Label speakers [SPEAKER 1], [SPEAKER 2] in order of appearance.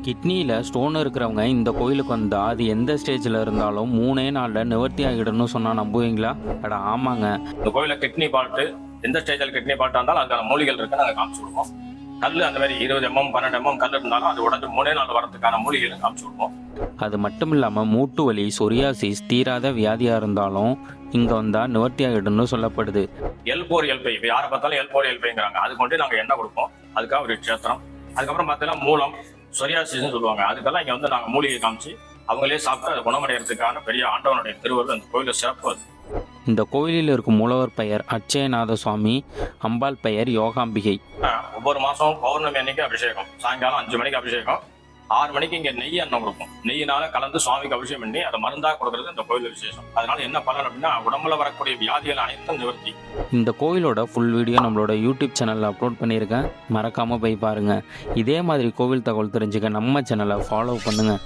[SPEAKER 1] கிட்னியில் ஸ்டோன் இருக்கிறவங்க இந்த கோயிலுக்கு வந்தால் அது எந்த ஸ்டேஜில் இருந்தாலும் 3 நாளில் நிவர்த்தி ஆகிடும்னு சொன்னால் நம்புவீங்களா? அட ஆமாங்க.
[SPEAKER 2] இந்த கோயிலில் கிட்னி ஃபால்ட்டு எந்த ஸ்டேஜில் கிட்னி ஃபால்ட்டாக இருந்தாலும் அதுக்கான மூலிகள் இருக்குன்னு நாங்கள் காமிச்சு கொடுப்போம். கல் அந்த மாதிரி 20 mm 12 mm கல் இருந்தாலும் அது உடஞ்சு 3 நாள் வரதுக்கான மூலிகளை காமிச்சு கொடுப்போம்.
[SPEAKER 1] அது மட்டும் இல்லாமல் மூட்டு வலி, சொரியாசிஸ் தீராத வியாதியாக இருந்தாலும் இங்கே வந்தால் நிவர்த்தி ஆகிடும்னு சொல்லப்படுது.
[SPEAKER 2] L4 L5 இப்போ யாரை பார்த்தாலும் L4 L5ங்கிறாங்க. அது கொண்டு நாங்கள் எண்ணெய் கொடுப்போம். அதுக்காக ஒரு க்ஷேத்திரம். அதுக்கப்புறம் பார்த்தீங்கன்னா மூலம் சொரியாசிஸ்ன்னு சொல்லுவாங்க. அதுக்கெல்லாம் இங்கே வந்து நாங்கள் மூலிகை காமிச்சு அவங்களே சாப்பிட்டு அதை குணமடைகிறதுக்கான பெரிய ஆண்டவனுடைய திருவருள் அந்த கோயிலில் சிறப்பு. அது
[SPEAKER 1] இந்த கோயிலில் இருக்கும் மூலவர் பெயர் அட்சயநாத சுவாமி, அம்பாள் பெயர் யோகாம்பிகை.
[SPEAKER 2] ஒவ்வொரு மாதம் பௌர்ணமி அன்னைக்கு அபிஷேகம், சாயங்காலம் 5 மணிக்கு அபிஷேகம், 6 மணிக்கு இங்கே நெய் அன்னம் கொடுப்போம். நெய்யினால கலந்து சுவாமிக்கு அபிஷேகம் பண்ணி அதை மருந்தாக கொடுக்கறது இந்த கோயில் விசேஷம். அதனால என்ன பலன் அப்படின்னா உடம்புல வரக்கூடிய வியாதிகள் அனைத்தும் நிவர்த்தி.
[SPEAKER 1] இந்த கோயிலோட ஃபுல் வீடியோ நம்மளோட யூடியூப் சேனலில் அப்லோட் பண்ணியிருக்கேன், மறக்காமல் போய் பாருங்கள். இதே மாதிரி கோவில் தகவல் தெரிஞ்சுக்க நம்ம சேனலை ஃபாலோ பண்ணுங்கள்.